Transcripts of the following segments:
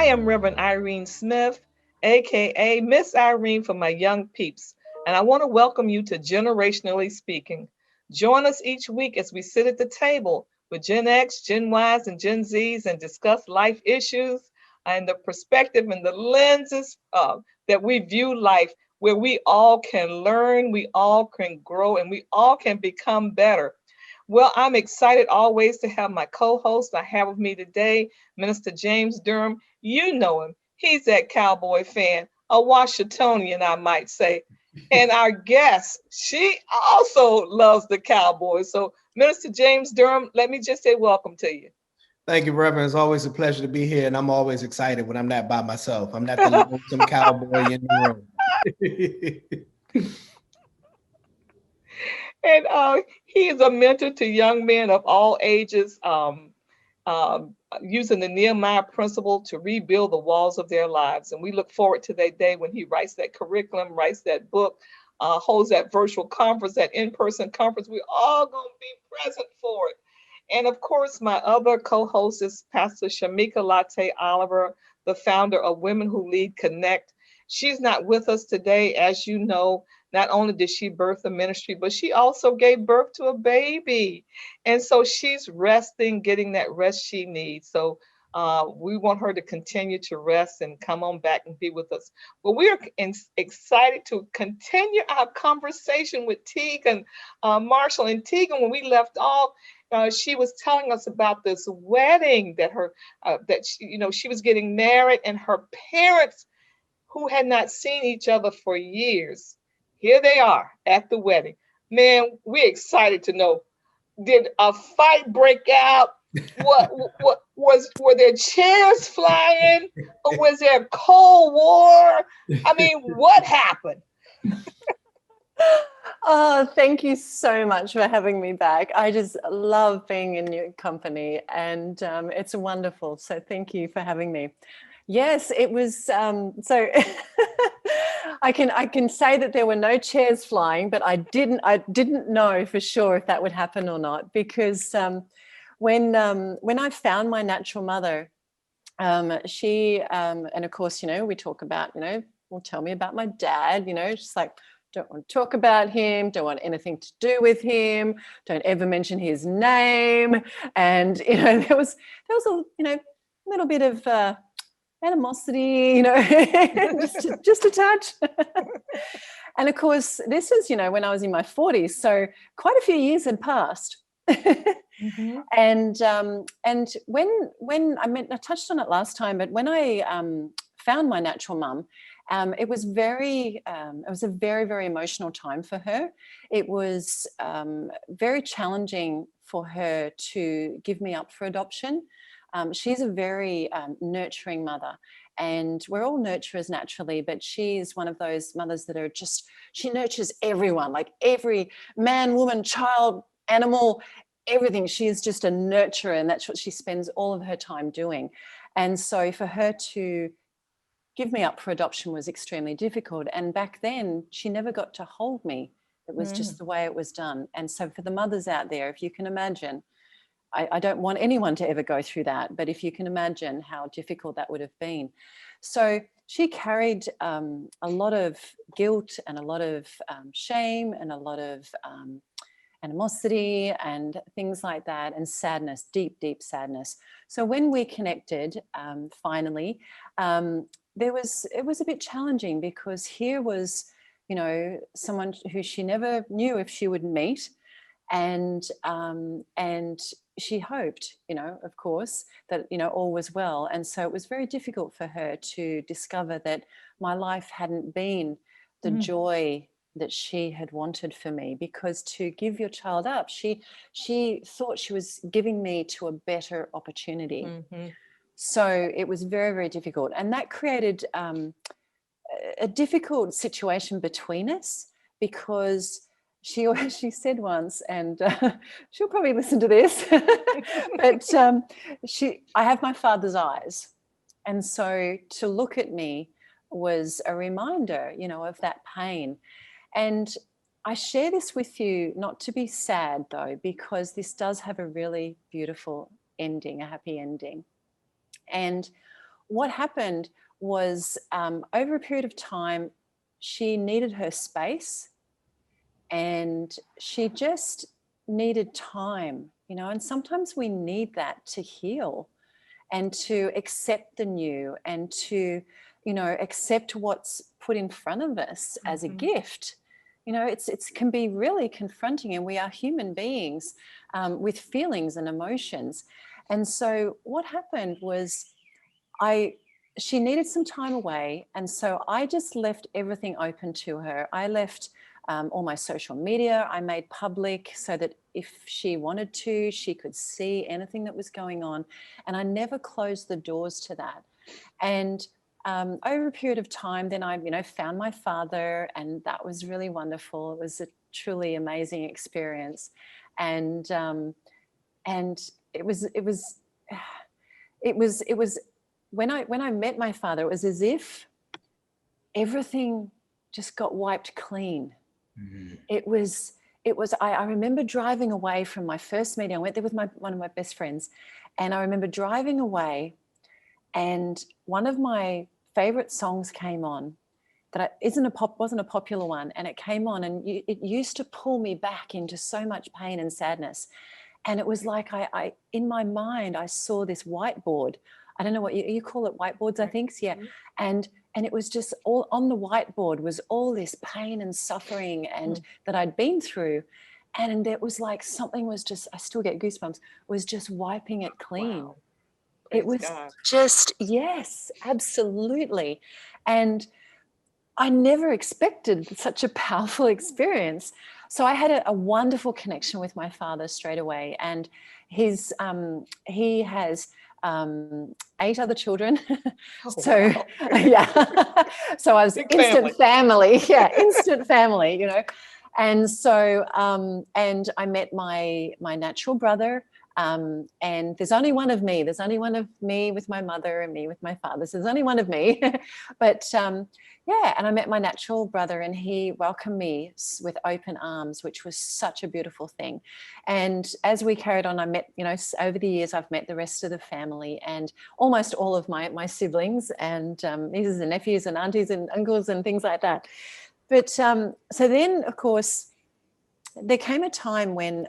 am Reverend Irene Smith, aka Miss Irene for my young peeps, and I want to welcome you to Generationally Speaking. Join us each week as we sit at the table with Gen X, Gen Ys, and Gen Zs and discuss life issues and the perspective and the lenses that we view life, where we all can learn, we all can grow, and we all can become better. Well, I'm excited always to have my co-host I have with me today, Minister James Durham. You know him. He's that cowboy fan, a Washingtonian, I might say. And our guest, she also loves the Cowboys. So, Minister James Durham, let me just say welcome to you. Thank you, Reverend. It's always a pleasure to be here, and I'm always excited when I'm not by myself. I'm not the lonesome cowboy in the room. And he is a mentor to young men of all ages, using the Nehemiah principle to rebuild the walls of their lives. And we look forward to that day when he writes that curriculum, writes that book, holds that virtual conference, that in-person conference. We're all going to be present for it. And of course, my other co-host is Pastor Shamika Latte Oliver, the founder of Women Who Lead Connect. She's not with us today, as you know. Not only did she birth the ministry, but she also gave birth to a baby. And so she's resting, getting that rest she needs. So we want her to continue to rest and come on back and be with us. But we are excited to continue our conversation with Tegan Marshall. And Tegan, when we left off, she was telling us about this wedding that she was getting married, and her parents, who had not seen each other for years, here they are at the wedding. Man, we're excited to know, did a fight break out? What were there chairs flying, or was there a cold war? I mean, what happened? Oh, thank you so much for having me back. I just love being in your company, and it's wonderful. So thank you for having me. Yes, it was. So I can say that there were no chairs flying, but I didn't know for sure if that would happen or not, because when I found my natural mother, she and of course, we talk about, well, tell me about my dad. Just like, don't want to talk about him, don't want anything to do with him, don't ever mention his name. And there was a little bit of animosity, just a touch. And of course, this is when I was in my 40s, so quite a few years had passed. Mm-hmm. And when I touched on it last time, but when I found my natural mum, it was a very, very emotional time for her. It was very challenging for her to give me up for adoption. She's a very nurturing mother, and we're all nurturers naturally, but she's one of those mothers that she nurtures everyone, like every man, woman, child, animal, everything. She is just a nurturer, and that's what she spends all of her time doing. And so for her to give me up for adoption was extremely difficult. And back then, she never got to hold me. It was just the way it was done. And so for the mothers out there, if you can imagine, I don't want anyone to ever go through that, but if you can imagine how difficult that would have been. So she carried a lot of guilt and a lot of shame and a lot of animosity and things like that, and sadness, deep, deep sadness. So when we connected, finally, it was a bit challenging, because here was, someone who she never knew if she would meet, and she hoped, of course, that all was well. And so it was very difficult for her to discover that my life hadn't been the joy that she had wanted for me, because to give your child up, she thought she was giving me to a better opportunity. Mm-hmm. So it was very, very difficult, and that created a difficult situation between us, because she said once, and she'll probably listen to this, but I have my father's eyes, and so to look at me was a reminder, of that pain. And I share this with you not to be sad, though, because this does have a really beautiful ending, a happy ending. And what happened was over a period of time, she needed her space and she just needed time, you know, and sometimes we need that to heal and to accept the new and to, you know, accept what's put in front of us as a gift. You know, it can be really confronting, and we are human beings with feelings and emotions. And so what happened was she needed some time away. And so I just left everything open to her. I left all my social media. I made public so that if she wanted to, she could see anything that was going on. And I never closed the doors to that. And over a period of time, then I, you know, found my father, and that was really wonderful. It was a truly amazing experience. And it was when I met my father, it was as if everything just got wiped clean. It was I remember driving away from my first meeting. I went there with one of my best friends, and I remember driving away, and one of my favorite songs came on that wasn't a popular one, and it came on, and it used to pull me back into so much pain and sadness. And it was like I in my mind I saw this whiteboard. I don't know what you call it, whiteboards, I think. Yeah. And it was just all on the whiteboard was all this pain and suffering and that I'd been through. And it was like something was just, I still get goosebumps, was just wiping it clean. Wow. It was God. just, yes, absolutely. And I never expected such a powerful experience. So I had a wonderful connection with my father straight away. And he has 8 other children. So wow. yeah. So I was Big instant family. Yeah, instant family, you know. And so and I met my natural brother. And there's only one of me. There's only one of me with my mother and me with my father. So there's only one of me. But yeah, and I met my natural brother, and he welcomed me with open arms, which was such a beautiful thing. And as we carried on, I met, you know, over the years, I've met the rest of the family and almost all of my siblings and nieces and nephews and aunties and uncles and things like that. But so then, of course, there came a time when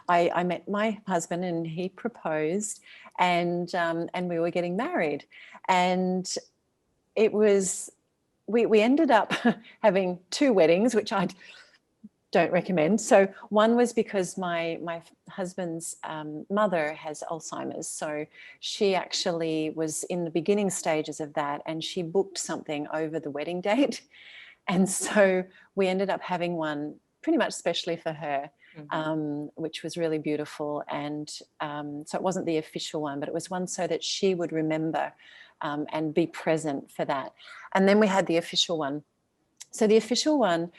I met my husband, and he proposed, and we were getting married, and it was we ended up having 2 weddings, which I don't recommend. So one was because my husband's mother has Alzheimer's, so she actually was in the beginning stages of that, and she booked something over the wedding date, and so we ended up having one pretty much specially for her. Which was really beautiful. And so it wasn't the official one, but it was one so that she would remember and be present for that. And then we had the official one. So the official one,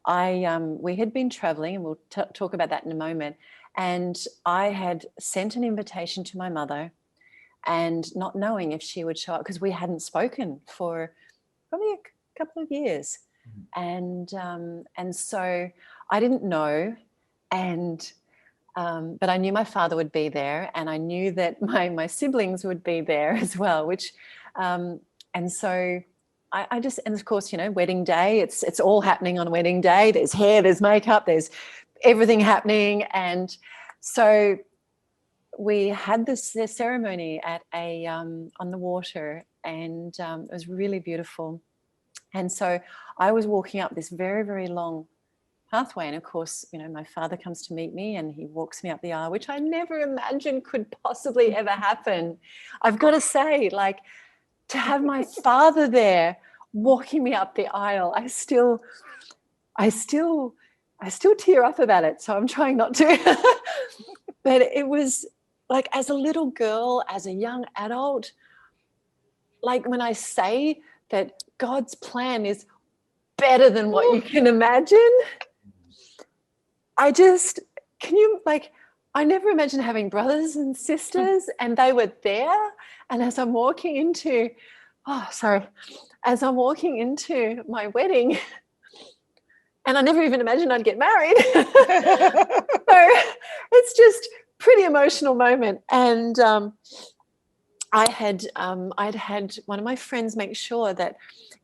we had been traveling, and we'll talk about that in a moment. And I had sent an invitation to my mother, and not knowing if she would show up, because we hadn't spoken for probably a couple of years. And so I didn't know. And but I knew my father would be there, and I knew that my siblings would be there as well, which and so I just, and of course, you know, wedding day, it's all happening on wedding day. There's hair, there's makeup, there's everything happening. And so we had this ceremony at on the water, and it was really beautiful. And so I was walking up this very, very long pathway, and of course, you know, my father comes to meet me, and he walks me up the aisle, which I never imagined could possibly ever happen. I've got to say, like, to have my father there walking me up the aisle, I still tear up about it, so I'm trying not to. But it was like, as a little girl, as a young adult, like when I say that God's plan is better than what you can imagine, I never imagined having brothers and sisters, and they were there. And as I'm walking into my wedding, and I never even imagined I'd get married. So it's just pretty emotional moment. And I'd had one of my friends make sure that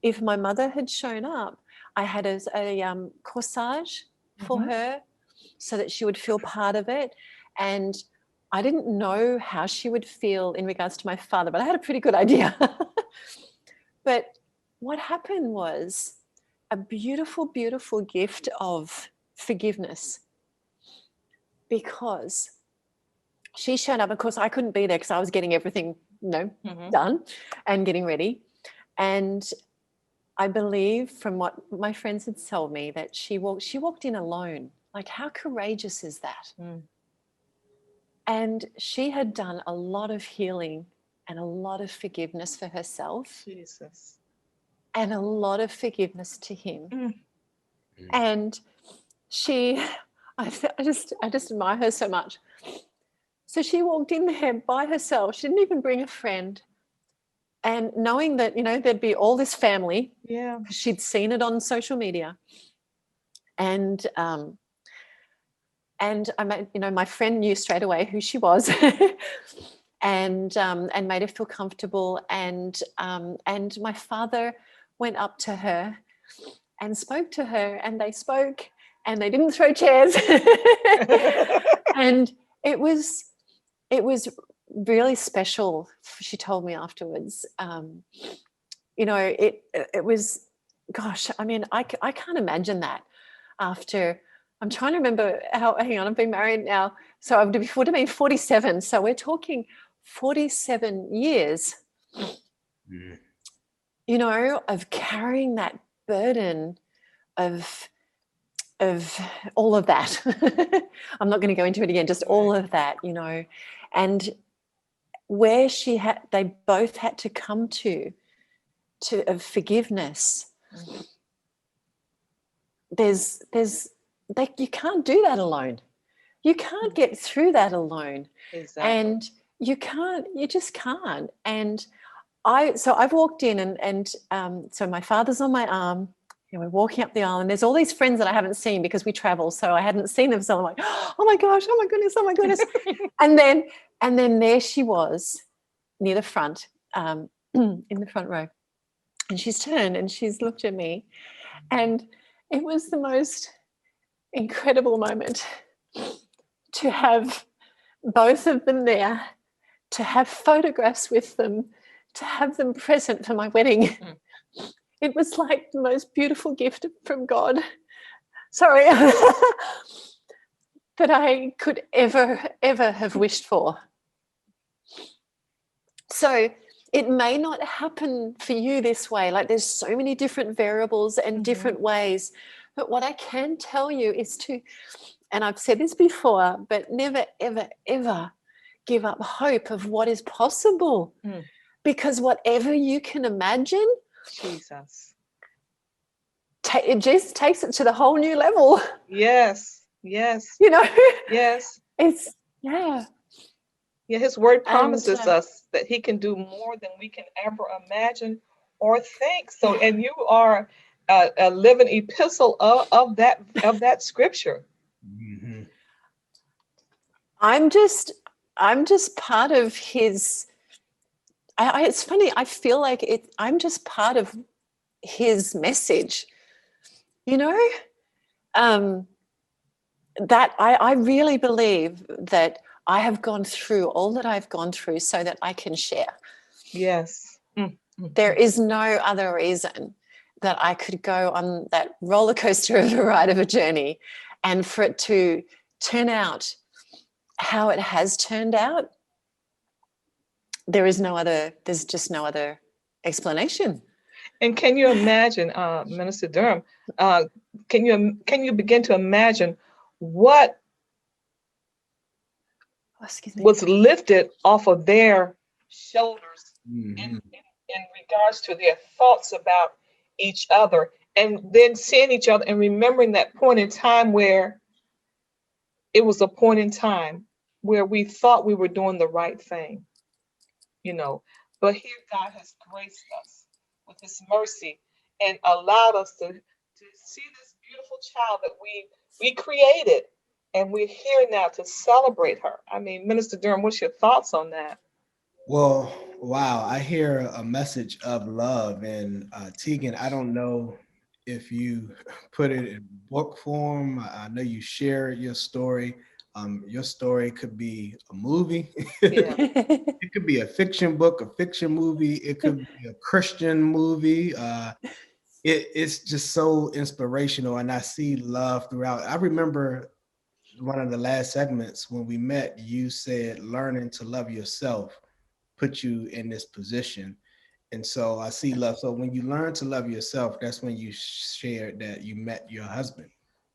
if my mother had shown up, I had a corsage for Mhm. her so that she would feel part of it. And I didn't know how she would feel in regards to my father, but I had a pretty good idea. But what happened was a beautiful, beautiful gift of forgiveness, because she showed up. Of course, I couldn't be there because I was getting everything, Mhm. done and getting ready. And I believe from what my friends had told me that she walked in alone. Like, how courageous is that? Mm. And she had done a lot of healing and a lot of forgiveness for herself Jesus. and a lot of forgiveness to him. Mm. And she, I just admire her so much. So she walked in there by herself. She didn't even bring a friend. And knowing that, there'd be all this family, Yeah. because she'd seen it on social media. And my friend knew straight away who she was, and made her feel comfortable. And my father went up to her and spoke to her, and they spoke, and they didn't throw chairs. And it was really special. She told me afterwards. It was, gosh, I mean, I can't imagine that. After, I'm trying to remember hang on, I've been married now, so I would have been 47. So we're talking 47 years, Mm. of carrying that burden of all of that. I'm not going to go into it again, just all of that, and where they both had to come to of forgiveness. Mhm. You can't do that alone. You can't get through that alone. Exactly. And you just can't. And I've walked in, and so my father's on my arm, and we're walking up the aisle, and there's all these friends that I haven't seen because we travel. So I hadn't seen them. So I'm like, oh my gosh, oh my goodness, oh my goodness. and then there she was near the front, in the front row. And she's turned and she's looked at me, and it was the most incredible moment to have both of them there, to have photographs with them, to have them present for my wedding. Mm. It was like the most beautiful gift from God. Sorry. That I could ever have wished for. So it may not happen for you this way. Like, there's so many different variables and different ways. But what I can tell you is and I've said this before, but never, ever, ever give up hope of what is possible. Mm. Because whatever you can imagine, Jesus. It just takes it to the whole new level. Yes. Yes. Yes. It's, yeah. Yeah, his word promises And, us that he can do more than we can ever imagine or think. So, and you are a living epistle of that scripture. Mhm. I'm just part of his. It's funny. I feel like I'm just part of his message. That I really believe that I have gone through all that I've gone through so that I can share. Yes. Mm, mm, There mm. is no other reason that I could go on that roller coaster of a ride of a journey, and for it to turn out how it has turned out. There's just no other explanation. And can you imagine, Minister Durham? Can you begin to imagine what Excuse me. was lifted off of their shoulders Mhm. in regards to their thoughts about each other, and then seeing each other and remembering that point in time where it was a point in time where we thought we were doing the right thing, you know. But here God has graced us with his mercy and allowed us to see this beautiful child that we created. And we're here now to celebrate her. I mean, Minister Durham, what's your thoughts on that? Well, wow, I hear a message of love. And Tegan, I don't know if you put it in book form. I know you share your story. Your story could be a movie. Yeah. It could be a fiction book, a fiction movie. It could be a Christian movie. It's just so inspirational, and I see love throughout. I remember one of the last segments when we met. You said learning to love yourself put you in this position. And so I see love. So when you learn to love yourself, that's when you shared that you met your husband.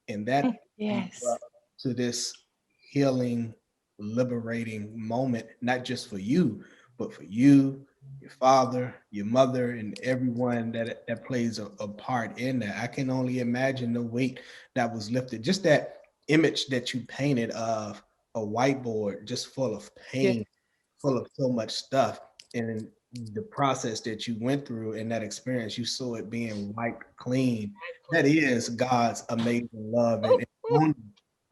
And that Yes. brought to this healing, liberating moment, not just for you, but for you, your father, your mother, and everyone that plays a part in that. I can only imagine the weight that was lifted. Just that image that you painted of a whiteboard just full of Yeah. pain, full of so much stuff. And the process that you went through and that experience, you saw it being wiped clean. That is God's amazing love, and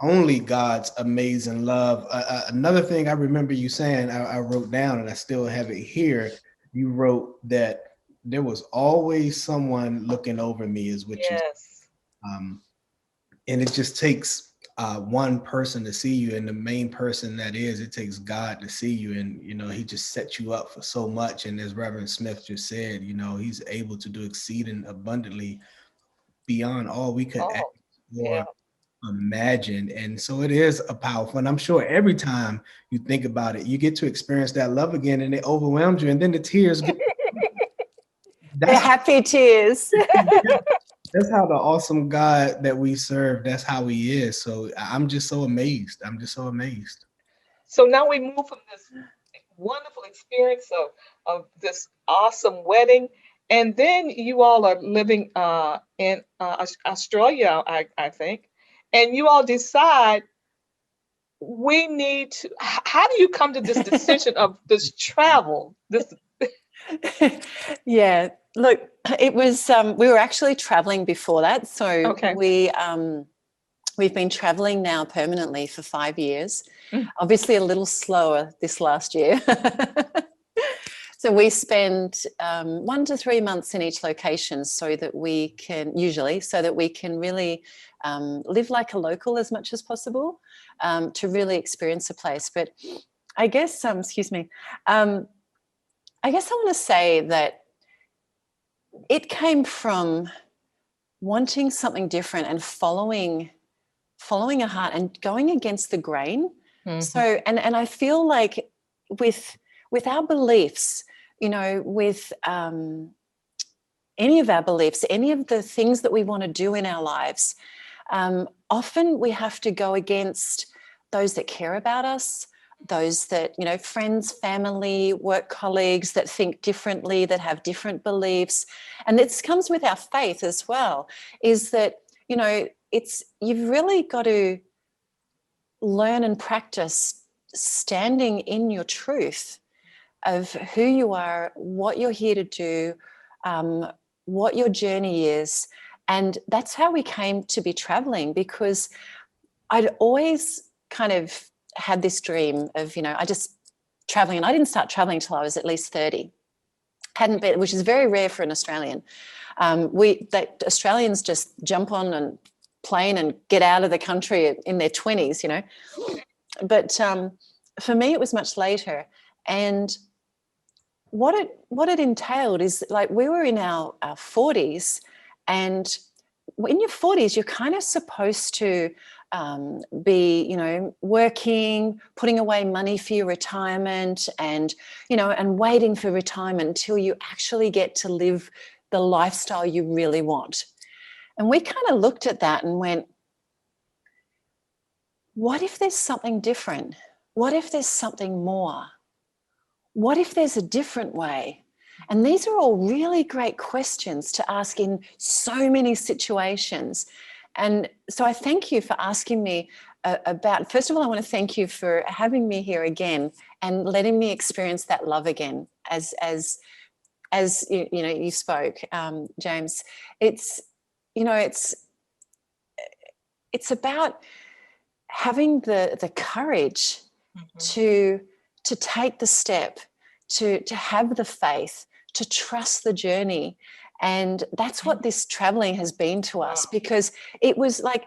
only God's amazing love. Another thing I remember you saying, I wrote down and I still have it here. You wrote that there was always someone looking over me, is what you, Yes. um, and it just takes one person to see you, and the main person that is, it takes God to see you, and He just set you up for so much. And as Reverend Smith just said, He's able to do exceeding abundantly beyond all we could ask Oh, yeah. or imagine. And so it is a powerful, and I'm sure every time you think about it, you get to experience that love again, and it overwhelms you, and then the tears get. They're That's happy tears. that's how the awesome God that we serve. That's how He is. So I'm just so amazed. I'm just so amazed. So now we move from this wonderful experience of this awesome wedding. And then you all are living in Australia, I think. And you all decide we need to, how do you come to this decision of this travel? This, Yeah, look, it was we were actually traveling before that. So okay. we've been traveling now permanently for 5 years. Mm. Obviously a little slower this last year. So we spend 1 to 3 months in each location so that we can really live like a local as much as possible, to really experience a place. But I guess, excuse me, I guess I want to say that it came from wanting something different and following a heart and going against the grain. Mhm. So and I feel like with our beliefs, with any of our beliefs, any of the things that we want to do in our lives, often we have to go against those that care about us, those that, friends, family, work colleagues that think differently, that have different beliefs. And this comes with our faith as well, is that, you've really got to learn and practice standing in your truth of who you are, what you're here to do, what your journey is. And that's how we came to be traveling, because I'd always kind of had this dream of, I just traveling. And I didn't start traveling until I was at least 30. Hadn't been, which is very rare for an Australian. Australians just jump on a plane and get out of the country in their 20s, But for me, it was much later. And what it entailed is, like, we were in our 40s, and in your 40s, you're kind of supposed to be, working, putting away money for your retirement, and, and waiting for retirement until you actually get to live the lifestyle you really want. And we kind of looked at that and went, what if there's something different? What if there's something more? What if there's a different way? And these are all really great questions to ask in so many situations. And so I thank you for asking me about, first of all, I want to thank you for having me here again and letting me experience that love again, as you spoke, James. It's, it's about having the courage Mhm. to take the step, to have the faith, to trust the journey. And that's what this traveling has been to us, because it was like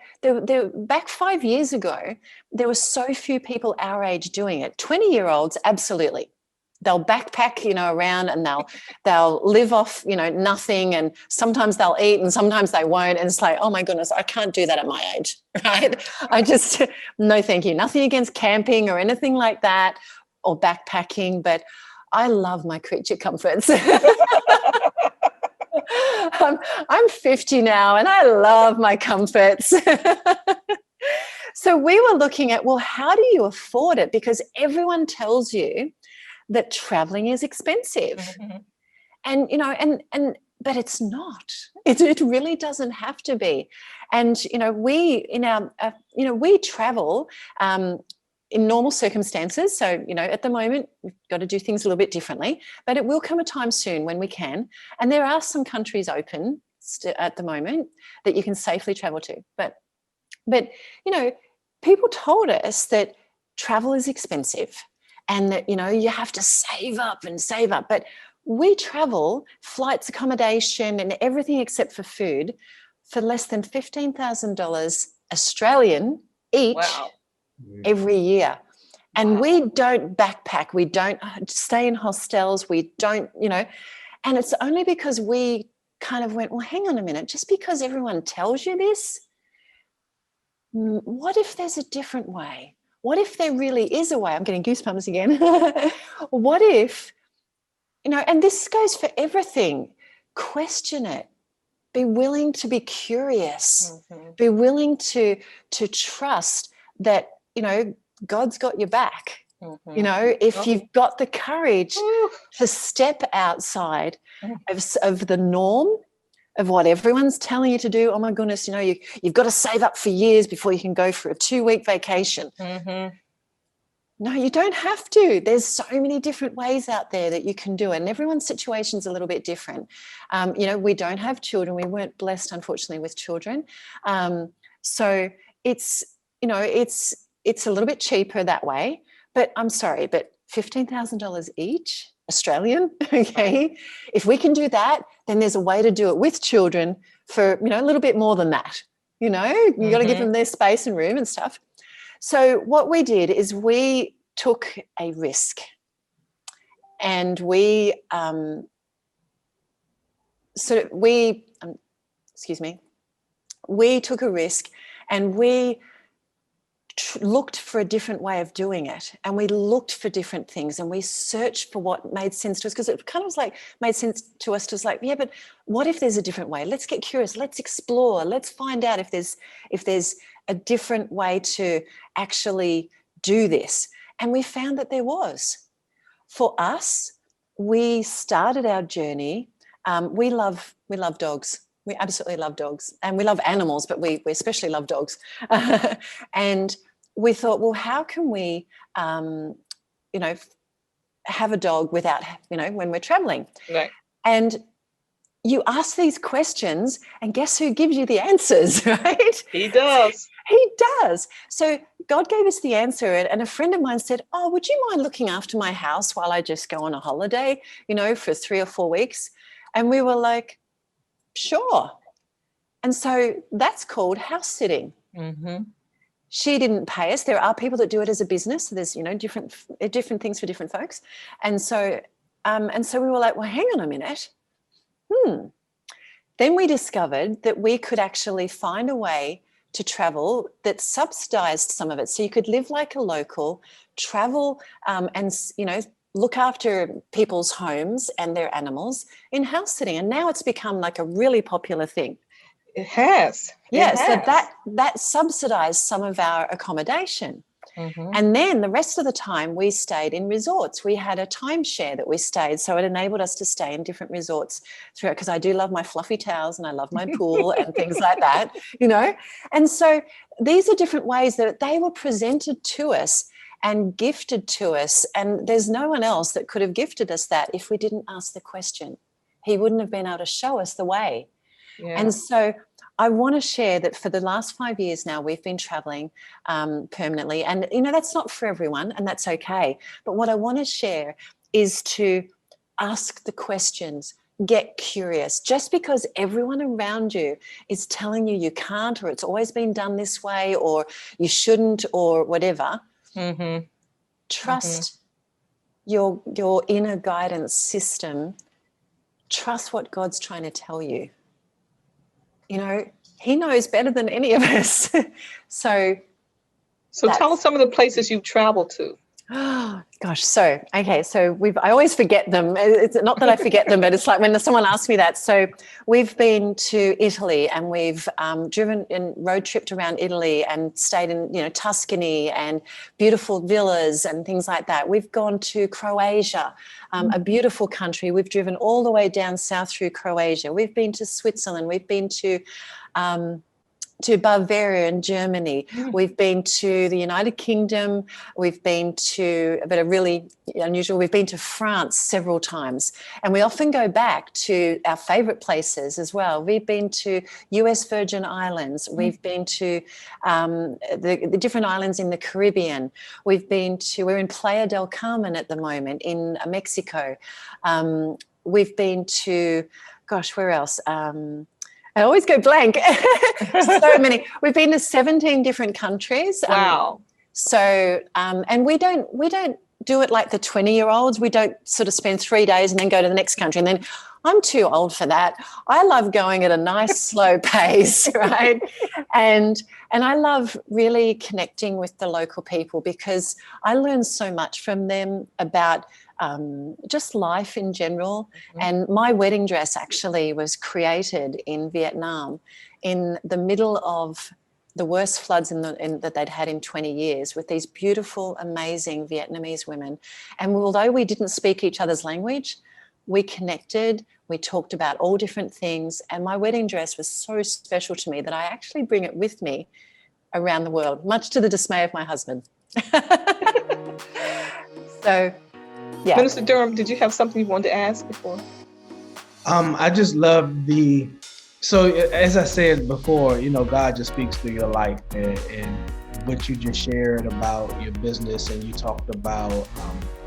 back 5 years ago, there were so few people our age doing it. 20-year-olds, absolutely. They'll backpack, around, and they'll live off, nothing. And sometimes they'll eat and sometimes they won't. And it's like, oh my goodness, I can't do that at my age, right? I just, no, thank you. Nothing against camping or anything like that, or backpacking, but I love my creature comforts. I'm 50 now and I love my comforts. So we were looking at, well, how do you afford it? Because everyone tells you that traveling is expensive. And, but it's not. It really doesn't have to be. And, we travel in normal circumstances. So, at the moment, we've got to do things a little bit differently, but it will come a time soon when we can. And there are some countries open at the moment that you can safely travel to. But people told us that travel is expensive and that, you have to save up and save up. But we travel, flights, accommodation, and everything except for food for less than $15,000 Australian each. Wow. Every year. And we don't backpack, we don't stay in hostels, we don't, and it's only because we kind of went, well, hang on a minute, just because everyone tells you this, what if there's a different way? What if there really is a way? I'm getting goosebumps again. What if, and this goes for everything, question it, be willing to be curious, be willing to trust that, God's got your back. If you've got the courage to step outside of the norm of what everyone's telling you to do. Oh my goodness, you've got to save up for years before you can go for a 2-week vacation. No, you don't have to. There's so many different ways out there that you can do it. And everyone's situation's a little bit different. We don't have children. We weren't blessed, unfortunately, with children. So it's a little bit cheaper that way, but I'm sorry, but $15,000 each Australian, okay? If we can do that, then there's a way to do it with children for, a little bit more than that. You got to give them their space and room and stuff. So what we did is we took a risk, and we took a risk, and we looked for a different way of doing it, and we looked for different things, and we searched for what made sense to us, because it kind of was like made sense to us to was like, yeah, but what if there's a different way? Let's get curious, let's explore, let's find out if there's a different way to actually do this. And we found that there was. For us, we started our journey. We love dogs. We absolutely love dogs, and we love animals, but we especially love dogs. And we thought, well, how can we, have a dog without, when we're traveling? Right. And you ask these questions, and guess who gives you the answers, right? He does. He does. So God gave us the answer, and a friend of mine said, oh, would you mind looking after my house while I just go on a holiday, for 3 or 4 weeks? And we were like, sure. And so that's called house sitting. She didn't pay us. There are people that do it as a business. So there's, different things for different folks. And so we were like, well, hang on a minute. Then we discovered that we could actually find a way to travel that subsidized some of it. So you could live like a local, travel and, look after people's homes and their animals in house sitting. And now it's become like a really popular thing. It has. Yeah, so that subsidized some of our accommodation. And then the rest of the time we stayed in resorts. We had a timeshare that we stayed. So it enabled us to stay in different resorts throughout, because I do love my fluffy towels and I love my pool and things like that, And so these are different ways that they were presented to us and gifted to us. And there's no one else that could have gifted us that if we didn't ask the question. He wouldn't have been able to show us the way. Yeah. And so I want to share that for the last 5 years now, we've been traveling permanently. And, that's not for everyone, and that's okay. But what I want to share is to ask the questions, get curious. Just because everyone around you is telling you you can't, or it's always been done this way, or you shouldn't, or whatever, trust your inner guidance system. Trust what God's trying to tell you. You know, he knows better than any of us. So tell us some of the places you've traveled to. Oh gosh, so I always forget them. It's not that I forget them, but it's like when someone asks me that. So we've been to Italy, and we've driven and road tripped around Italy and stayed in, you know, Tuscany and beautiful villas and things like that. We've gone to Croatia, a beautiful country. We've driven all the way down south through Croatia. We've been to Switzerland. We've been to Bavaria in Germany. We've been to the United Kingdom. We've been to, but a really unusual, we've been to France several times. And we often go back to our favorite places as well. We've been to US Virgin Islands. We've been to the different islands in the Caribbean. we're in Playa del Carmen at the moment in Mexico. We've been to, gosh, where else? I always go blank. So many. We've been to 17 different countries. Wow. And we don't do it like the 20-year-olds. We don't sort of spend 3 days and then go to the next country. And then I'm too old for that. I love going at a nice slow pace, right? And I love really connecting with the local people, because I learn so much from them about just life in general. And my wedding dress actually was created in Vietnam in the middle of the worst floods that they'd had in 20 years, with these beautiful, amazing Vietnamese women. And although we didn't speak each other's language, we connected, we talked about all different things. And my wedding dress was so special to me that I actually bring it with me around the world, much to the dismay of my husband. So, yeah. Minister Durham, did you have something you wanted to ask before? I just love so as I said before, you know, God just speaks through your life, and what you just shared about your business, and you talked about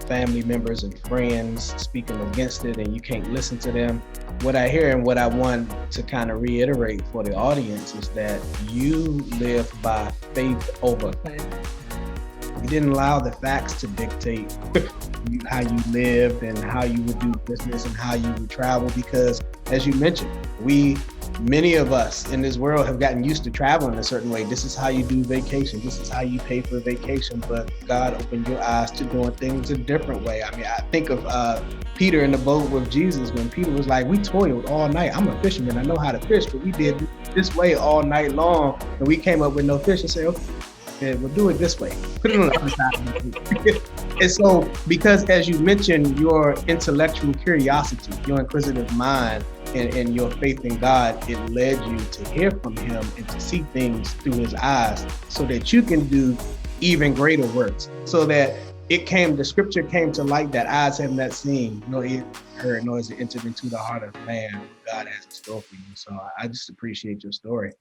family members and friends speaking against it, and you can't listen to them. What I hear and what I want to kind of reiterate for the audience is that you live by faith over faith. You didn't allow the facts to dictate how you lived and how you would do business and how you would travel, because as you mentioned, many of us in this world have gotten used to traveling a certain way. This is how you do vacation. This is how you pay for vacation. But God opened your eyes to doing things a different way. I mean, I think of Peter in the boat with Jesus, when Peter was like, we toiled all night. I'm a fisherman. I know how to fish, but we did this way all night long, and we came up with no fish. And say, okay, we'll do it this way. Put it on the other side of the boat. And so, because as you mentioned, your intellectual curiosity, your inquisitive mind, and your faith in God, it led you to hear from him and to see things through his eyes, so that you can do even greater works, so that the scripture came to light that eyes have not seen, nor ear heard, nor has it entered into the heart of man what God has in store for you. So I just appreciate your story.